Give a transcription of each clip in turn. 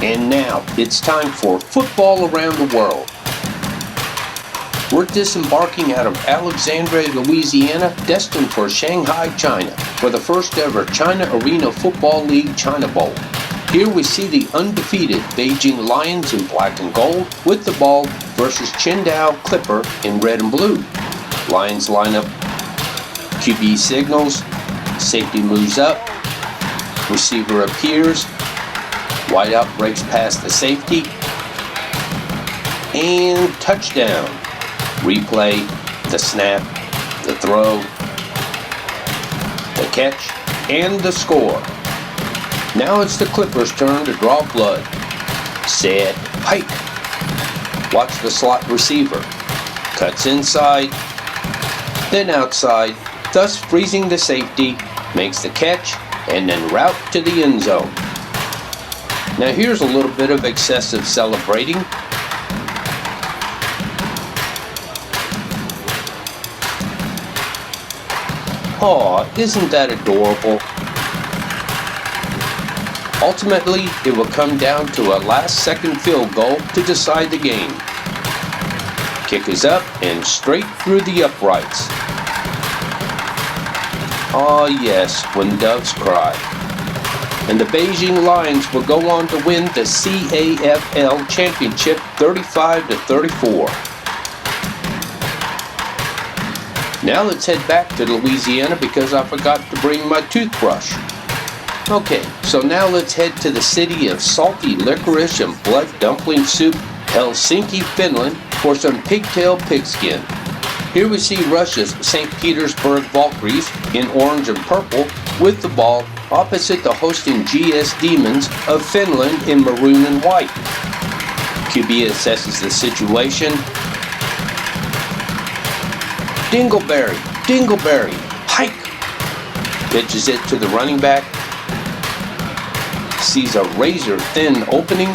And now it's time for football around the world. We're disembarking out of Alexandria, Louisiana, destined for Shanghai, China, for the first ever China Arena Football League China Bowl. Here we see the undefeated Beijing Lions in black and gold with the ball versus Qingdao Clipper in red and blue. Lions line up, QB signals, safety moves up, receiver appears, wideout breaks past the safety, and touchdown. Replay, the snap, the throw, the catch, and the score. Now it's the Clippers' turn to draw blood. Set, hike. Watch the slot receiver. Cuts inside, then outside, thus freezing the safety, makes the catch, and then route to the end zone. Now here's a little bit of excessive celebrating. Aw, isn't that adorable? Ultimately, it will come down to a last-second field goal to decide the game. Kick is up and straight through the uprights. Aw yes, when doves cry. And the Beijing Lions will go on to win the CAFL Championship 35-34. Now let's head back to Louisiana because I forgot to bring my toothbrush. Okay, so now let's head to the city of salty licorice and blood dumpling soup, Helsinki, Finland, for some pigtail pigskin. Here we see Russia's St. Petersburg Valkyries in orange and purple with the ball opposite the hosting GS Demons of Finland in maroon and white. QB assesses the situation. Dingleberry, Dingleberry, hike! Pitches it to the running back. Sees a razor-thin opening.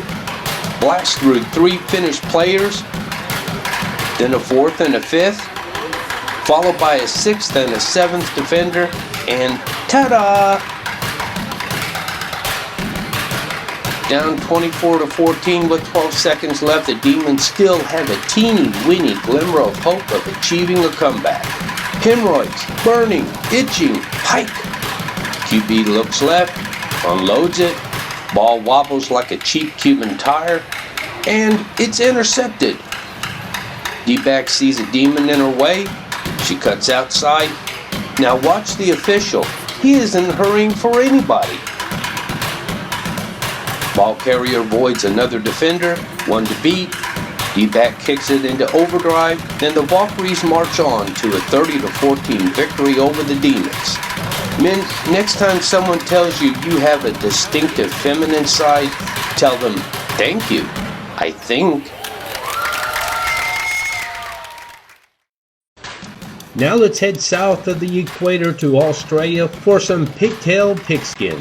Blasts through 3 Finnish players. Then a 4th and a 5th. Followed by a 6th and a 7th defender. And ta-da! Down 24-14 with 12 seconds left, the Demons still have a teeny-weeny glimmer of hope of achieving a comeback. Hemorrhoids, burning, itching, hike. QB looks left, unloads it, ball wobbles like a cheap Cuban tire, and it's intercepted. D-back sees a Demon in her way. She cuts outside. Now watch the official. He isn't hurrying for anybody. Ball carrier avoids another defender, 1 to beat. D-back kicks it into overdrive, then the Valkyries march on to a 30-14 victory over the Demons. Men, next time someone tells you you have a distinctive feminine side, tell them, thank you, I think. Now let's head south of the equator to Australia for some pigtail pigskin.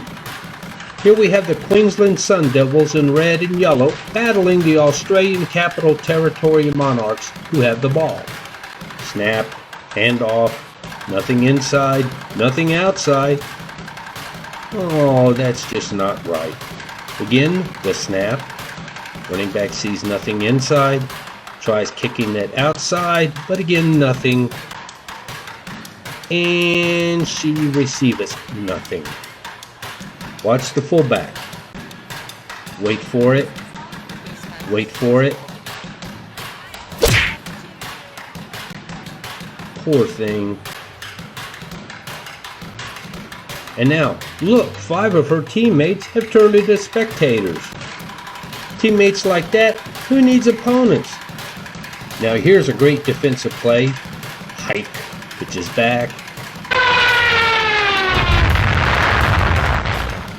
Here we have the Queensland Sun Devils in red and yellow battling the Australian Capital Territory Monarchs who have the ball. Snap, handoff, nothing inside, nothing outside. Oh, that's just not right. Again, the snap. Running back sees nothing inside, tries kicking it outside, but again, nothing. And she receives nothing. Watch the fullback. Wait for it. Wait for it. Poor thing. And now, look, 5 of her teammates have turned into spectators. Teammates like that, who needs opponents? Now here's a great defensive play. Hike, pitches back.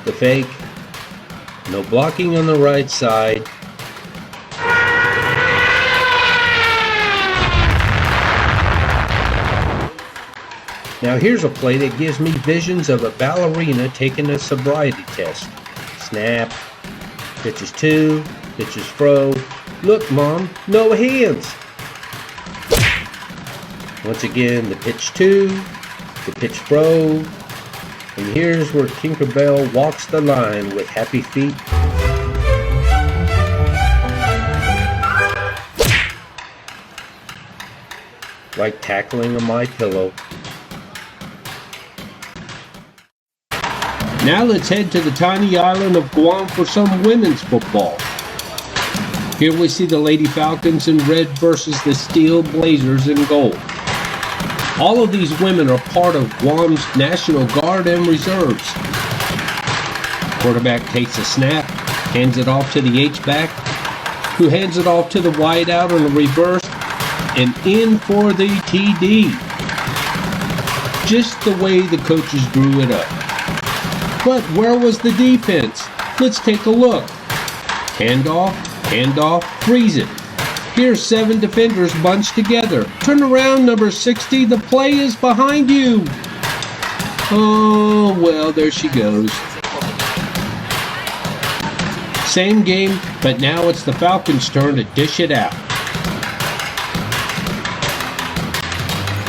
The fake. No blocking on the right side. Now here's a play that gives me visions of a ballerina taking a sobriety test. Snap. Pitches to. Pitches fro. Look, Mom, no hands. Once again, the pitch to. The pitch fro. And here's where Tinkerbell walks the line with happy feet. like tackling a My Pillow. Now let's head to the tiny island of Guam for some women's football. Here we see the Lady Falcons in red versus the Steel Blazers in gold. All of these women are part of Guam's National Guard and Reserves. Quarterback takes a snap, hands it off to the H-back, who hands it off to the wideout on a reverse, and in for the TD. Just the way the coaches drew it up. But where was the defense? Let's take a look. Handoff, freeze it. Here's 7 defenders bunched together. Turn around, number 60, the play is behind you. Oh, well, there she goes. Same game, but now it's the Falcons' turn to dish it out.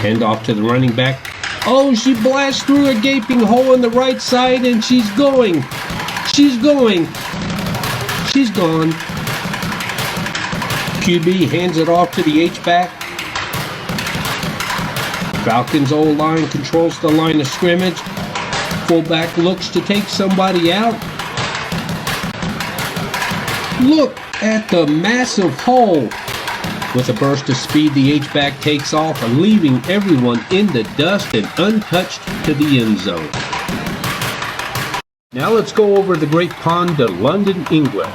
Hand off to the running back. Oh, she blasts through a gaping hole in the right side, and she's going. She's going. She's gone. QB hands it off to the H-back. Falcons' O-line controls the line of scrimmage. Fullback looks to take somebody out. Look at the massive hole. With a burst of speed, the H-back takes off, leaving everyone in the dust and untouched to the end zone. Now let's go over the Great Pond to London, England.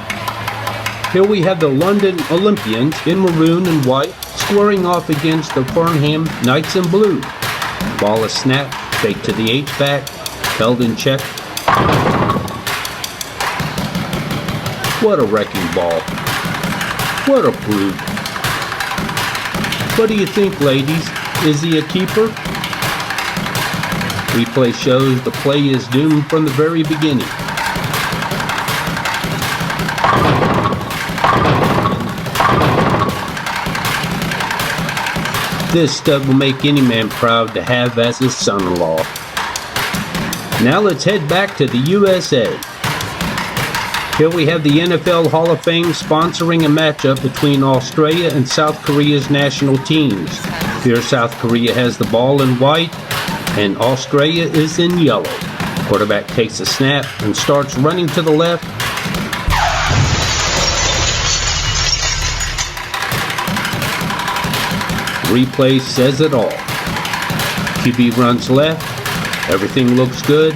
Here we have the London Olympians in maroon and white squaring off against the Farnham Knights in blue. Ball is snapped, fake to the H-back, held in check. What a wrecking ball. What a brute. What do you think, ladies? Is he a keeper? Replay shows the play is doomed from the very beginning. This stud will make any man proud to have as his son-in-law. Now let's head back to the USA. Here we have the NFL Hall of Fame sponsoring a matchup between Australia and South Korea's national teams. Here South Korea has the ball in white and Australia is in yellow. Quarterback takes a snap and starts running to the left. Replay says it all. QB runs left. Everything looks good.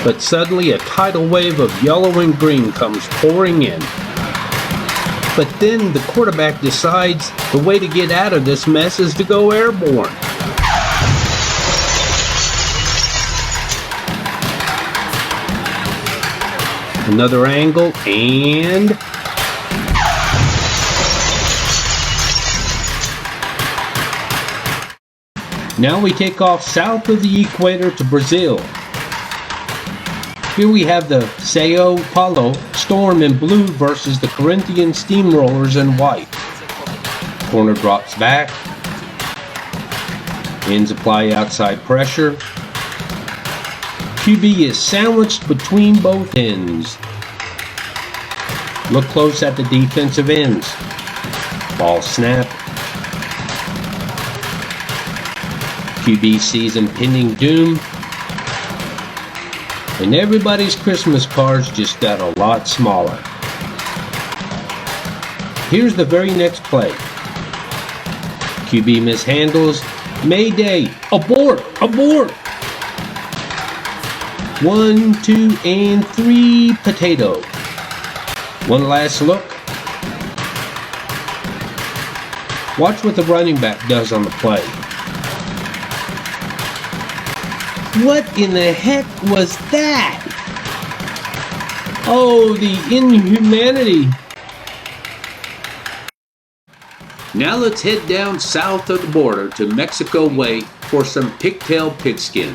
But suddenly a tidal wave of yellow and green comes pouring in. But then the quarterback decides the way to get out of this mess is to go airborne. Another angle and... Now we take off south of the equator to Brazil. Here we have the Sao Paulo Storm in blue versus the Corinthian Steamrollers in white. Corner drops back. Ends apply outside pressure. QB is sandwiched between both ends. Look close at the defensive ends. Ball snap. QB sees impending doom. And everybody's Christmas cards just got a lot smaller. Here's the very next play. QB mishandles. Mayday! Abort! Abort! 1, 2, and 3 potato. One last look. Watch what the running back does on the play. What in the heck was that? Oh, the inhumanity. Now let's head down south of the border to Mexico Way for some pigtail pigskin.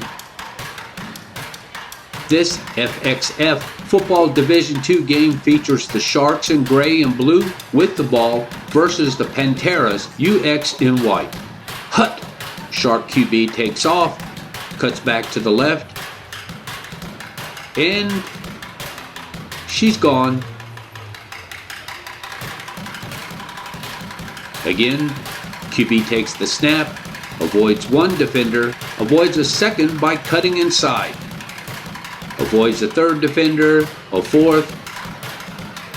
This FXF Football Division II game features the Sharks in gray and blue with the ball versus the Panteras UX in white. Hut! Shark QB takes off. Cuts back to the left, and she's gone. Again, QB takes the snap, avoids one defender, avoids a second by cutting inside, avoids a third defender, a fourth,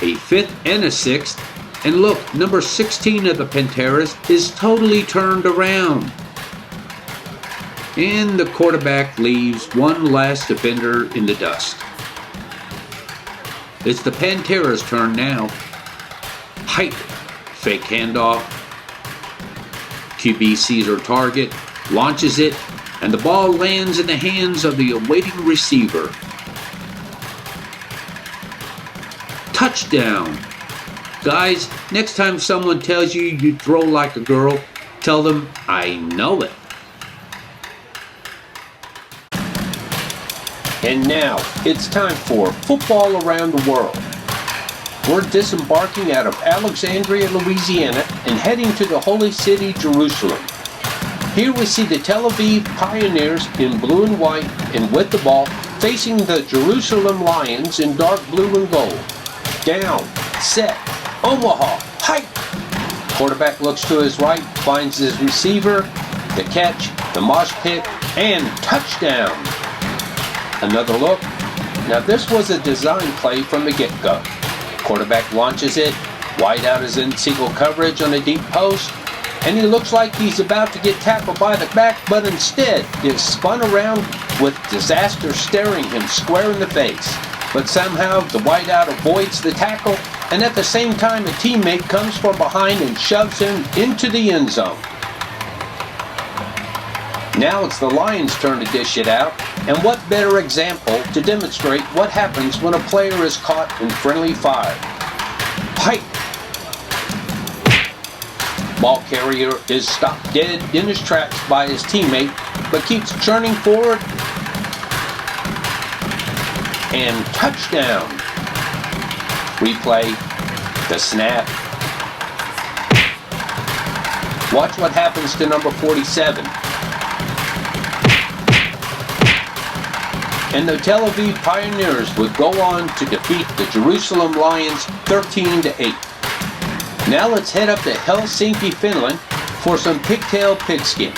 a fifth, and a sixth. And look, number 16 of the Panteras is totally turned around. And the quarterback leaves one last defender in the dust. It's the Panteras' turn now. Height, fake handoff. QB sees her target, launches it, and the ball lands in the hands of the awaiting receiver. Touchdown! Guys, next time someone tells you you throw like a girl, tell them, I know it. And now, it's time for Football Around the World. We're disembarking out of Alexandria, Louisiana, and heading to the Holy City, Jerusalem. Here we see the Tel Aviv Pioneers in blue and white and with the ball, facing the Jerusalem Lions in dark blue and gold. Down, set, Omaha, hike! Quarterback looks to his right, finds his receiver, the catch, the mosh pit, and touchdown! Another look. Now this was a design play from the get-go. Quarterback launches it, wide out is in single coverage on a deep post, and he looks like he's about to get tackled by the back, but instead is spun around with disaster staring him square in the face. But somehow the wideout avoids the tackle, and at the same time a teammate comes from behind and shoves him into the end zone. Now it's the Lions' turn to dish it out, and what better example to demonstrate what happens when a player is caught in friendly fire. Hike! Ball carrier is stopped dead in his tracks by his teammate, but keeps churning forward. And touchdown! Replay, the snap. Watch what happens to number 47. And the Tel Aviv Pioneers would go on to defeat the Jerusalem Lions 13-8. Now let's head up to Helsinki, Finland for some pigtail pigskin.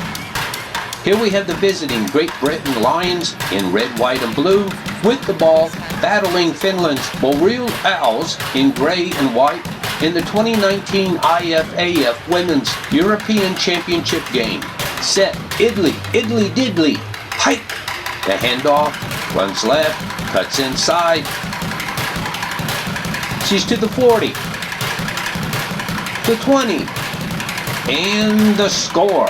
Here we have the visiting Great Britain Lions in red, white, and blue with the ball, battling Finland's Boreal Owls in gray and white in the 2019 IFAF Women's European Championship game. Set, idly, idly, diddly, hike! The handoff, runs left, cuts inside. She's to the 40, the 20, and the score.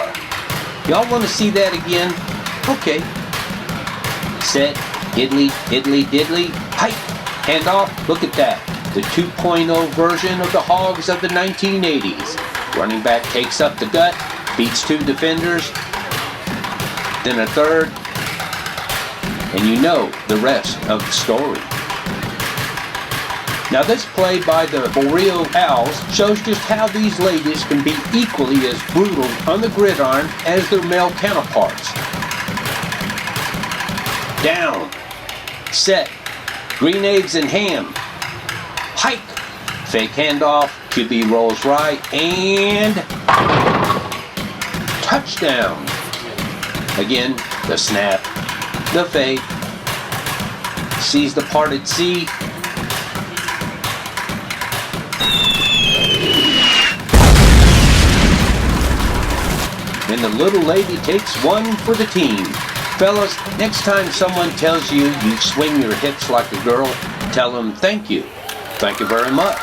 Y'all want to see that again? Okay. Set, idly, idly, diddly, hike, handoff. Look at that. The 2.0 version of the Hogs of the 1980s. Running back takes up the gut, beats two defenders, then a third, and you know the rest of the story. Now this play by the Boreal Owls shows just how these ladies can be equally as brutal on the gridiron as their male counterparts. Down, set, green eggs and ham, hike, fake handoff, QB rolls right, and touchdown. Again, the snap, the fake, sees the parted sea, and the little lady takes one for the team. Fellas, next time someone tells you you swing your hips like a girl, tell them thank you. Thank you very much.